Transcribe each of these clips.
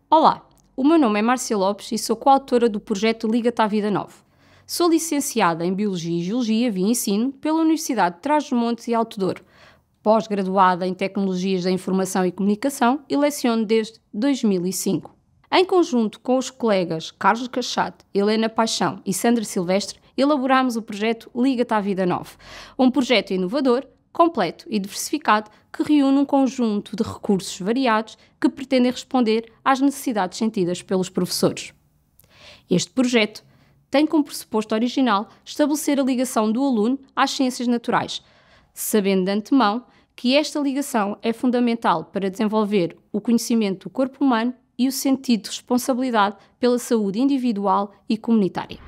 Olá, o meu nome é Márcia Lopes e sou coautora do projeto Liga-te à Vida Nova. Sou licenciada em Biologia e Geologia via ensino pela Universidade de Trás-os-Montes e Alto Douro, pós-graduada em Tecnologias da Informação e Comunicação e leciono desde 2005. Em conjunto com os colegas Carlos Cachate, Helena Paixão e Sandra Silvestre, elaborámos o projeto Liga-te à Vida Nova, um projeto inovador, completo e diversificado que reúne um conjunto de recursos variados que pretendem responder às necessidades sentidas pelos professores. Este projeto tem como pressuposto original estabelecer a ligação do aluno às ciências naturais, sabendo de antemão que esta ligação é fundamental para desenvolver o conhecimento do corpo humano e o sentido de responsabilidade pela saúde individual e comunitária.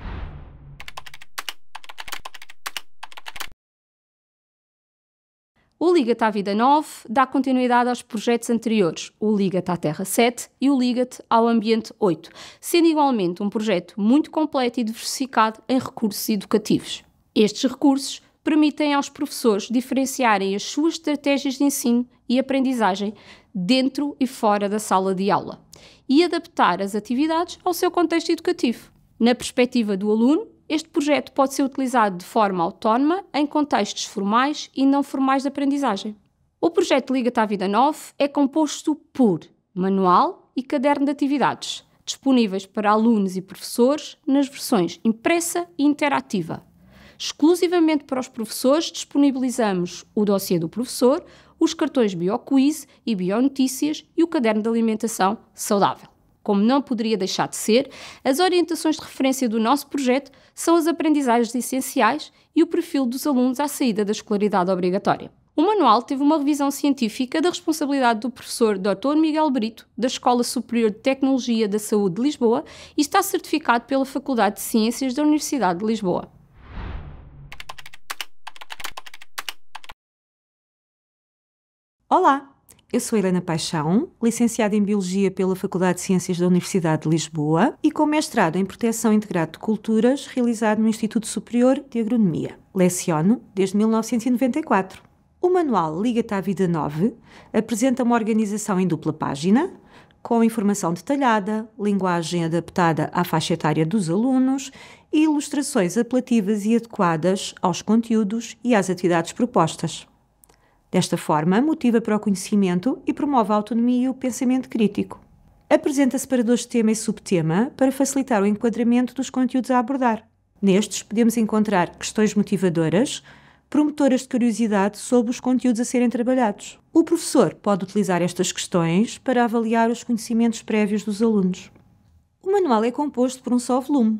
O Liga-te à Vida 9 dá continuidade aos projetos anteriores, o Liga-te à Terra 7 e o Liga-te ao Ambiente 8, sendo igualmente um projeto muito completo e diversificado em recursos educativos. Estes recursos permitem aos professores diferenciarem as suas estratégias de ensino e aprendizagem dentro e fora da sala de aula e adaptar as atividades ao seu contexto educativo. Na perspectiva do aluno, este projeto pode ser utilizado de forma autónoma em contextos formais e não formais de aprendizagem. O projeto Liga-te à Vida 9 é composto por manual e caderno de atividades, disponíveis para alunos e professores nas versões impressa e interativa. Exclusivamente para os professores disponibilizamos o dossiê do professor, os cartões BioQuiz e BioNotícias e o caderno de alimentação saudável. Como não poderia deixar de ser, as orientações de referência do nosso projeto são as aprendizagens essenciais e o perfil dos alunos à saída da escolaridade obrigatória. O manual teve uma revisão científica da responsabilidade do professor Dr. Miguel Brito, da Escola Superior de Tecnologia da Saúde de Lisboa, e está certificado pela Faculdade de Ciências da Universidade de Lisboa. Olá, eu sou Helena Paixão, licenciada em Biologia pela Faculdade de Ciências da Universidade de Lisboa e com mestrado em Proteção Integrada de Culturas realizado no Instituto Superior de Agronomia. Leciono desde 1994. O manual Liga-te à Vida 9 apresenta uma organização em dupla página, com informação detalhada, linguagem adaptada à faixa etária dos alunos e ilustrações apelativas e adequadas aos conteúdos e às atividades propostas. Desta forma, motiva para o conhecimento e promove a autonomia e o pensamento crítico. Apresenta separadores de tema e subtema para facilitar o enquadramento dos conteúdos a abordar. Nestes, podemos encontrar questões motivadoras, promotoras de curiosidade sobre os conteúdos a serem trabalhados. O professor pode utilizar estas questões para avaliar os conhecimentos prévios dos alunos. O manual é composto por um só volume,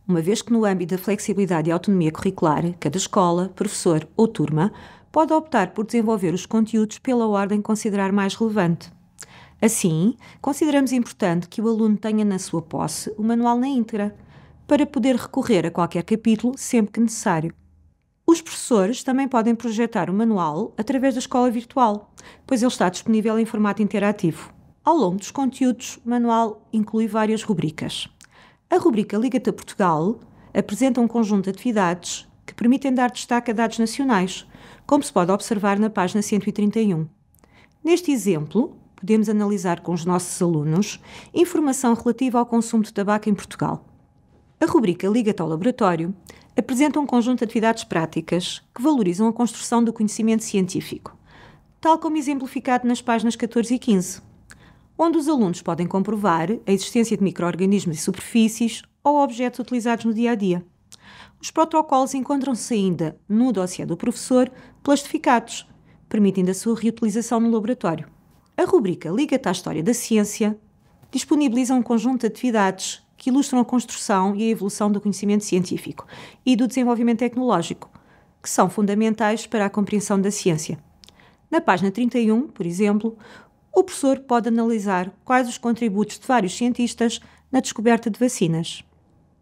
uma vez que no âmbito da flexibilidade e autonomia curricular, cada escola, professor ou turma pode optar por desenvolver os conteúdos pela ordem que considerar mais relevante. Assim, consideramos importante que o aluno tenha na sua posse o manual na íntegra, para poder recorrer a qualquer capítulo sempre que necessário. Os professores também podem projetar o manual através da escola virtual, pois ele está disponível em formato interativo. Ao longo dos conteúdos, o manual inclui várias rubricas. A rubrica Liga-te a Portugal apresenta um conjunto de atividades que permitem dar destaque a dados nacionais, como se pode observar na página 131. Neste exemplo, podemos analisar com os nossos alunos informação relativa ao consumo de tabaco em Portugal. A rubrica Liga-te ao Laboratório apresenta um conjunto de atividades práticas que valorizam a construção do conhecimento científico, tal como exemplificado nas páginas 14 e 15, onde os alunos podem comprovar a existência de micro-organismos e superfícies ou objetos utilizados no dia-a-dia. Os protocolos encontram-se ainda no dossiê do professor plastificados, permitindo a sua reutilização no laboratório. A rubrica Liga-te à História da Ciência disponibiliza um conjunto de atividades que ilustram a construção e a evolução do conhecimento científico e do desenvolvimento tecnológico, que são fundamentais para a compreensão da ciência. Na página 31, por exemplo, o professor pode analisar quais os contributos de vários cientistas na descoberta de vacinas.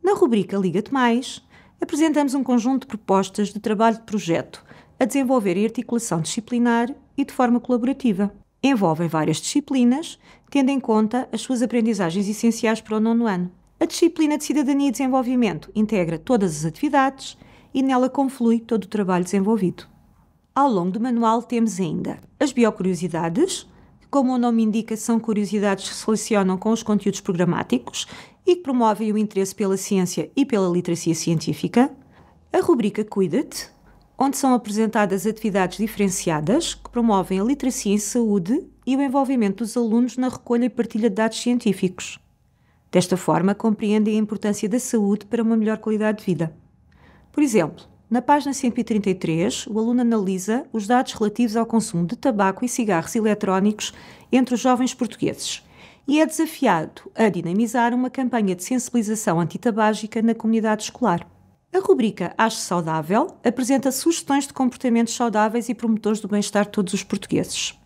Na rubrica Liga-te Mais, apresentamos um conjunto de propostas de trabalho de projeto a desenvolver em articulação disciplinar e de forma colaborativa. Envolvem várias disciplinas, tendo em conta as suas aprendizagens essenciais para o 9º ano. A disciplina de Cidadania e Desenvolvimento integra todas as atividades e nela conflui todo o trabalho desenvolvido. Ao longo do manual temos ainda as biocuriosidades, que como o nome indica, são curiosidades que se relacionam com os conteúdos programáticos e que promovem o interesse pela ciência e pela literacia científica. A rubrica Cuida-te, onde são apresentadas atividades diferenciadas que promovem a literacia em saúde e o envolvimento dos alunos na recolha e partilha de dados científicos. Desta forma, compreendem a importância da saúde para uma melhor qualidade de vida. Por exemplo, na página 133, o aluno analisa os dados relativos ao consumo de tabaco e cigarros eletrónicos entre os jovens portugueses e é desafiado a dinamizar uma campanha de sensibilização antitabágica na comunidade escolar. A rubrica Acho Saudável apresenta sugestões de comportamentos saudáveis e promotores do bem-estar de todos os portugueses.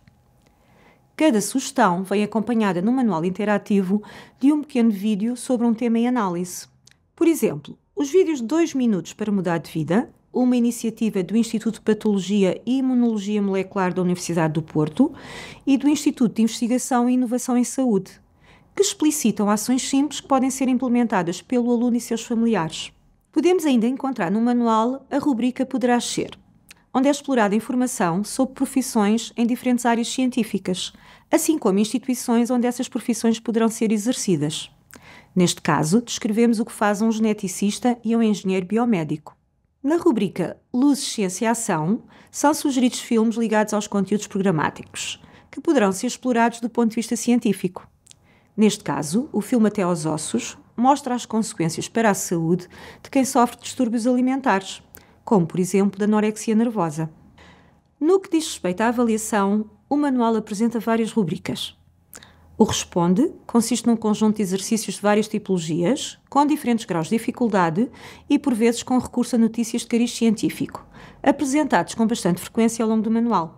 Cada sugestão vem acompanhada num manual interativo de um pequeno vídeo sobre um tema em análise. Por exemplo, os vídeos de 2 minutos para mudar de vida, uma iniciativa do Instituto de Patologia e Imunologia Molecular da Universidade do Porto e do Instituto de Investigação e Inovação em Saúde, que explicitam ações simples que podem ser implementadas pelo aluno e seus familiares. Podemos ainda encontrar no manual a rubrica Poderás Ser, onde é explorada informação sobre profissões em diferentes áreas científicas, assim como instituições onde essas profissões poderão ser exercidas. Neste caso, descrevemos o que faz um geneticista e um engenheiro biomédico. Na rubrica Luzes, Ciência e Ação, são sugeridos filmes ligados aos conteúdos programáticos, que poderão ser explorados do ponto de vista científico. Neste caso, o filme Até aos Ossos mostra as consequências para a saúde de quem sofre de distúrbios alimentares, como, por exemplo, da anorexia nervosa. No que diz respeito à avaliação, o manual apresenta várias rubricas. O Responde consiste num conjunto de exercícios de várias tipologias, com diferentes graus de dificuldade e, por vezes, com recurso a notícias de cariz científico, apresentados com bastante frequência ao longo do manual.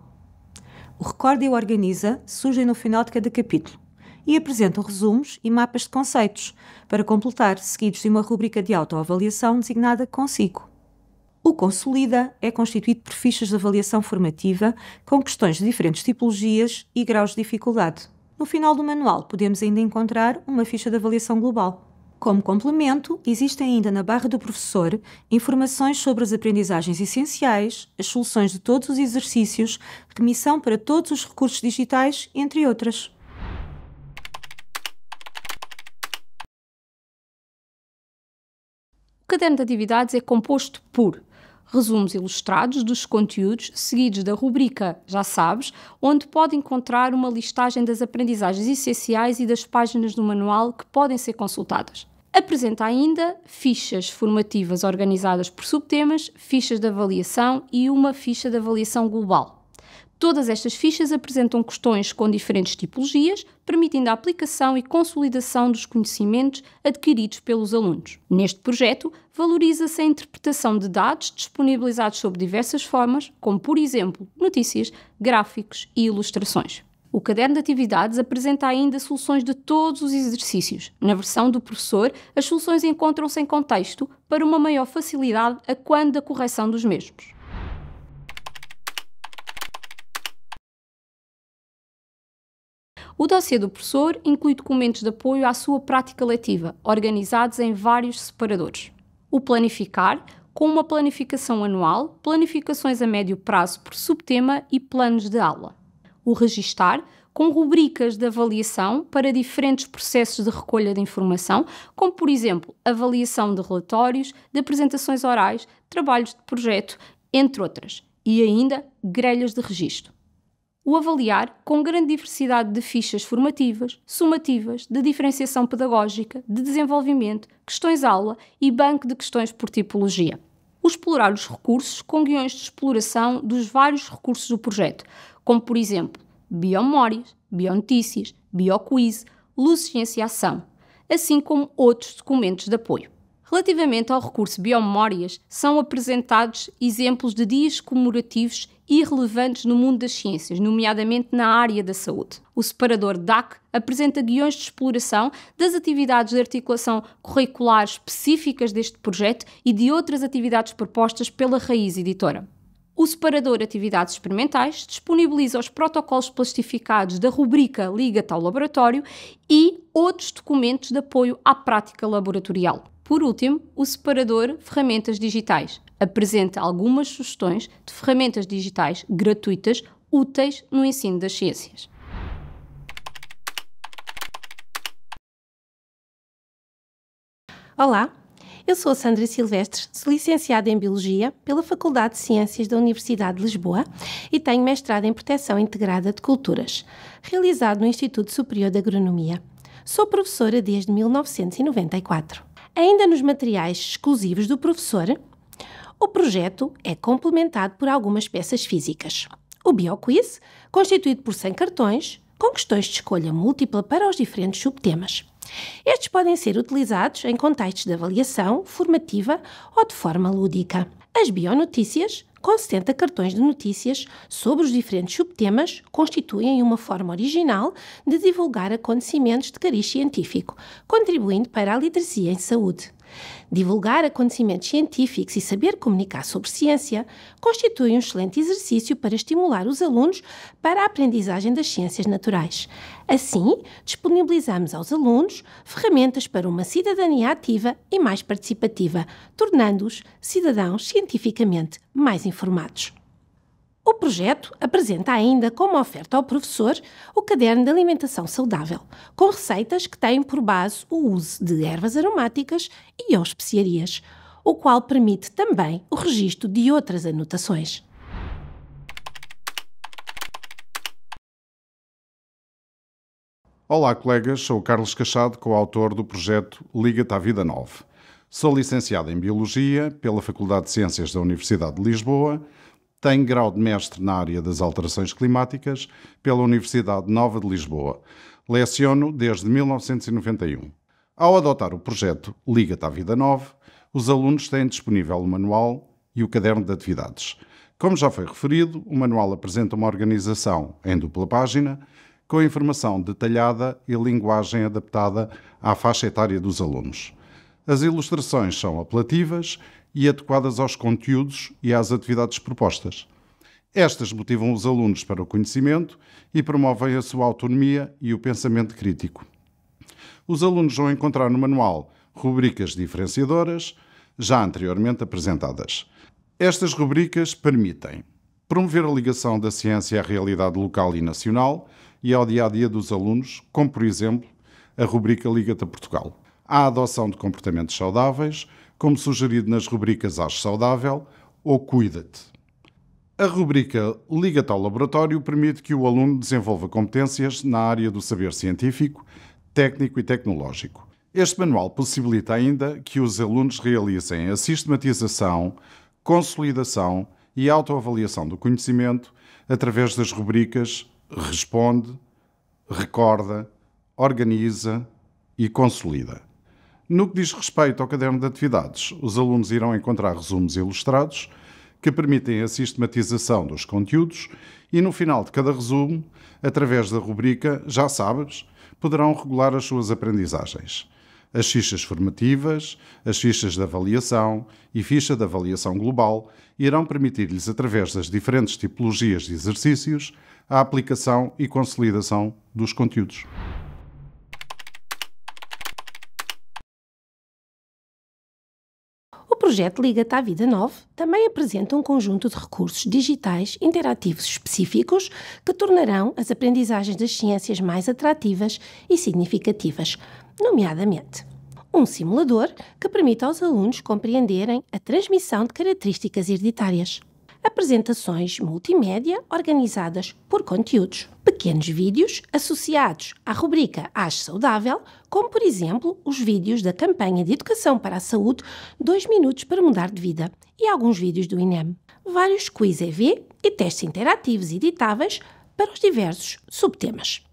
O Recorda e o Organiza surgem no final de cada capítulo e apresentam resumos e mapas de conceitos, para completar, seguidos de uma rubrica de autoavaliação designada Consigo. O Consolida é constituído por fichas de avaliação formativa com questões de diferentes tipologias e graus de dificuldade. No final do manual, podemos ainda encontrar uma ficha de avaliação global. Como complemento, existem ainda na barra do professor informações sobre as aprendizagens essenciais, as soluções de todos os exercícios, remissão para todos os recursos digitais, entre outras. O caderno de atividades é composto por resumos ilustrados dos conteúdos, seguidos da rubrica Já Sabes, onde pode encontrar uma listagem das aprendizagens essenciais e das páginas do manual que podem ser consultadas. Apresenta ainda fichas formativas organizadas por subtemas, fichas de avaliação e uma ficha de avaliação global. Todas estas fichas apresentam questões com diferentes tipologias, permitindo a aplicação e consolidação dos conhecimentos adquiridos pelos alunos. Neste projeto, valoriza-se a interpretação de dados disponibilizados sob diversas formas, como, por exemplo, notícias, gráficos e ilustrações. O caderno de atividades apresenta ainda soluções de todos os exercícios. Na versão do professor, as soluções encontram-se em contexto para uma maior facilidade a quando da correção dos mesmos. O dossiê do professor inclui documentos de apoio à sua prática letiva, organizados em vários separadores. O Planificar, com uma planificação anual, planificações a médio prazo por subtema e planos de aula. O Registar, com rubricas de avaliação para diferentes processos de recolha de informação, como, por exemplo, avaliação de relatórios, de apresentações orais, trabalhos de projeto, entre outras. E ainda, grelhas de registro. O Avaliar, com grande diversidade de fichas formativas, sumativas, de diferenciação pedagógica, de desenvolvimento, questões-aula e banco de questões por tipologia. O Explorar os recursos, com guiões de exploração dos vários recursos do projeto, como, por exemplo, biomemórias, bionotícias, bioquiz, Luzes, Ciência e Ação, assim como outros documentos de apoio. Relativamente ao recurso Biomemórias, são apresentados exemplos de dias comemorativos e relevantes no mundo das ciências, nomeadamente na área da saúde. O separador DAC apresenta guiões de exploração das atividades de articulação curricular específicas deste projeto e de outras atividades propostas pela Raiz Editora. O separador Atividades Experimentais disponibiliza os protocolos plastificados da rubrica Liga-te ao Laboratório e outros documentos de apoio à prática laboratorial. Por último, o separador Ferramentas Digitais apresenta algumas sugestões de ferramentas digitais gratuitas úteis no ensino das ciências. Olá, eu sou a Sandra Silvestres, sou licenciada em Biologia pela Faculdade de Ciências da Universidade de Lisboa e tenho mestrado em Proteção Integrada de Culturas, realizado no Instituto Superior de Agronomia. Sou professora desde 1994. Ainda nos materiais exclusivos do professor, o projeto é complementado por algumas peças físicas. O BioQuiz, constituído por 100 cartões, com questões de escolha múltipla para os diferentes subtemas. Estes podem ser utilizados em contextos de avaliação, formativa ou de forma lúdica. As bionotícias, com 70 cartões de notícias sobre os diferentes subtemas, constituem uma forma original de divulgar acontecimentos de cariz científico, contribuindo para a literacia em saúde. Divulgar acontecimentos científicos e saber comunicar sobre ciência constitui um excelente exercício para estimular os alunos para a aprendizagem das ciências naturais. Assim, disponibilizamos aos alunos ferramentas para uma cidadania ativa e mais participativa, tornando-os cidadãos cientificamente mais informados. O projeto apresenta ainda como oferta ao professor o caderno de alimentação saudável, com receitas que têm por base o uso de ervas aromáticas e ou especiarias, o qual permite também o registro de outras anotações. Olá, colegas, sou o Carlos Cachado, coautor do projeto Liga-te à Vida 9. Sou licenciado em Biologia pela Faculdade de Ciências da Universidade de Lisboa. Tenho grau de mestre na área das alterações climáticas pela Universidade Nova de Lisboa. Leciono desde 1991. Ao adotar o projeto Liga-te à Vida 9, os alunos têm disponível o manual e o caderno de atividades. Como já foi referido, o manual apresenta uma organização em dupla página, com informação detalhada e linguagem adaptada à faixa etária dos alunos. As ilustrações são apelativas e adequadas aos conteúdos e às atividades propostas. Estas motivam os alunos para o conhecimento e promovem a sua autonomia e o pensamento crítico. Os alunos vão encontrar no manual rubricas diferenciadoras, já anteriormente apresentadas. Estas rubricas permitem promover a ligação da ciência à realidade local e nacional e ao dia-a-dia dos alunos, como, por exemplo, a rubrica Liga-te a Portugal. A adoção de comportamentos saudáveis, como sugerido nas rubricas Ache Saudável ou Cuida-te. A rubrica Liga-te ao Laboratório permite que o aluno desenvolva competências na área do saber científico, técnico e tecnológico. Este manual possibilita ainda que os alunos realizem a sistematização, consolidação e autoavaliação do conhecimento através das rubricas Responde, Recorda, Organiza e Consolida. No que diz respeito ao caderno de atividades, os alunos irão encontrar resumos ilustrados que permitem a sistematização dos conteúdos e, no final de cada resumo, através da rubrica Já Sabes, poderão regular as suas aprendizagens. As fichas formativas, as fichas de avaliação e ficha de avaliação global irão permitir-lhes, através das diferentes tipologias de exercícios, a aplicação e consolidação dos conteúdos. O projeto Liga-te à Vida 9 também apresenta um conjunto de recursos digitais interativos específicos que tornarão as aprendizagens das ciências mais atrativas e significativas, nomeadamente um simulador que permite aos alunos compreenderem a transmissão de características hereditárias, apresentações multimédia organizadas por conteúdos, pequenos vídeos associados à rubrica Ache Saudável, como por exemplo os vídeos da campanha de educação para a saúde 2 minutos para mudar de vida e alguns vídeos do INEM, vários quiz EV e testes interativos editáveis para os diversos subtemas.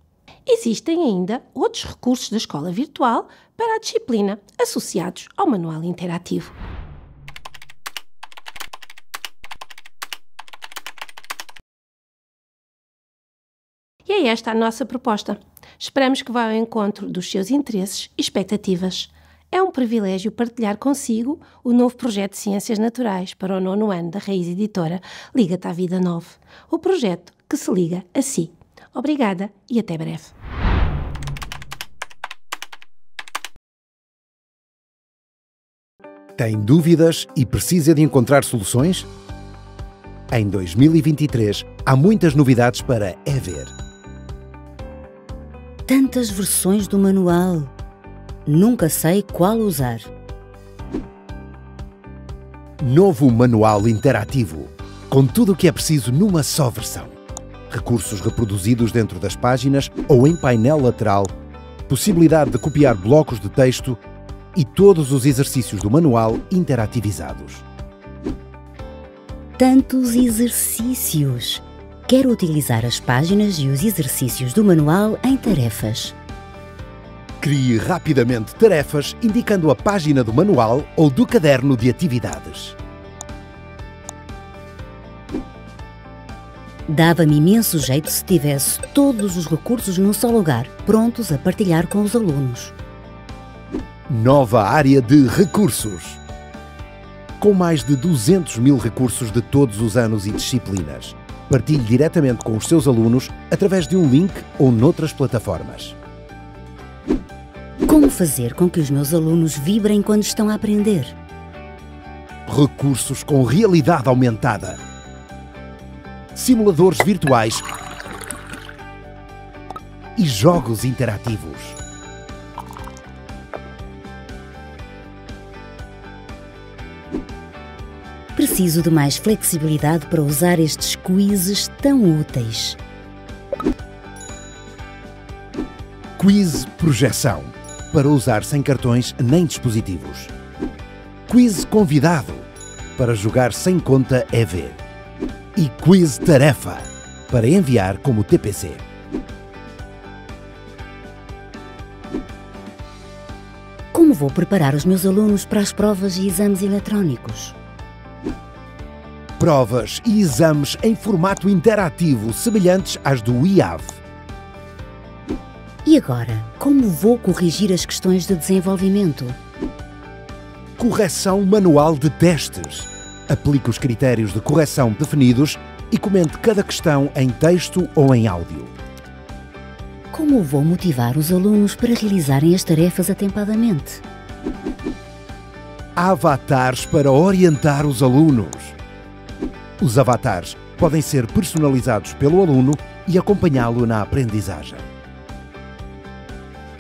Existem ainda outros recursos da escola virtual para a disciplina associados ao manual interativo. E é esta a nossa proposta. Esperamos que vá ao encontro dos seus interesses e expectativas. É um privilégio partilhar consigo o novo projeto de Ciências Naturais para o 9º ano da Raiz Editora Liga-te à Vida 9, o projeto que se liga a si. Obrigada e até breve. Tem dúvidas e precisa de encontrar soluções? Em 2023, há muitas novidades para ver. Tantas versões do manual. Nunca sei qual usar. Novo manual interativo, com tudo o que é preciso numa só versão. Recursos reproduzidos dentro das páginas ou em painel lateral, possibilidade de copiar blocos de texto e todos os exercícios do manual interativizados. Tantos exercícios! Quero utilizar as páginas e os exercícios do manual em tarefas. Crie rapidamente tarefas indicando a página do manual ou do caderno de atividades. Dava-me imenso jeito se tivesse todos os recursos num só lugar, prontos a partilhar com os alunos. Nova área de recursos. Com mais de 200 mil recursos de todos os anos e disciplinas. Partilhe diretamente com os seus alunos através de um link ou noutras plataformas. Como fazer com que os meus alunos vibrem quando estão a aprender? Recursos com realidade aumentada. Simuladores virtuais e jogos interativos. Preciso de mais flexibilidade para usar estes quizzes tão úteis. Quiz Projeção, para usar sem cartões nem dispositivos. Quiz Convidado, para jogar sem conta EV. E Quiz Tarefa, para enviar como TPC. Como vou preparar os meus alunos para as provas e exames eletrónicos? Provas e exames em formato interativo, semelhantes às do IAV. E agora, como vou corrigir as questões de desenvolvimento? Correção manual de testes. Aplique os critérios de correção definidos e comente cada questão em texto ou em áudio. Como vou motivar os alunos para realizarem as tarefas atempadamente? Avatares para orientar os alunos. Os avatares podem ser personalizados pelo aluno e acompanhá-lo na aprendizagem.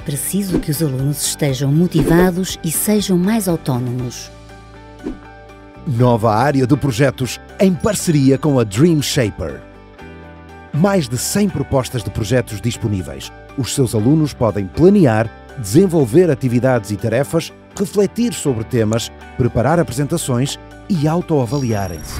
Preciso que os alunos estejam motivados e sejam mais autónomos. Nova área de projetos em parceria com a Dream Shaper. Mais de 100 propostas de projetos disponíveis. Os seus alunos podem planear, desenvolver atividades e tarefas, refletir sobre temas, preparar apresentações e autoavaliarem-se.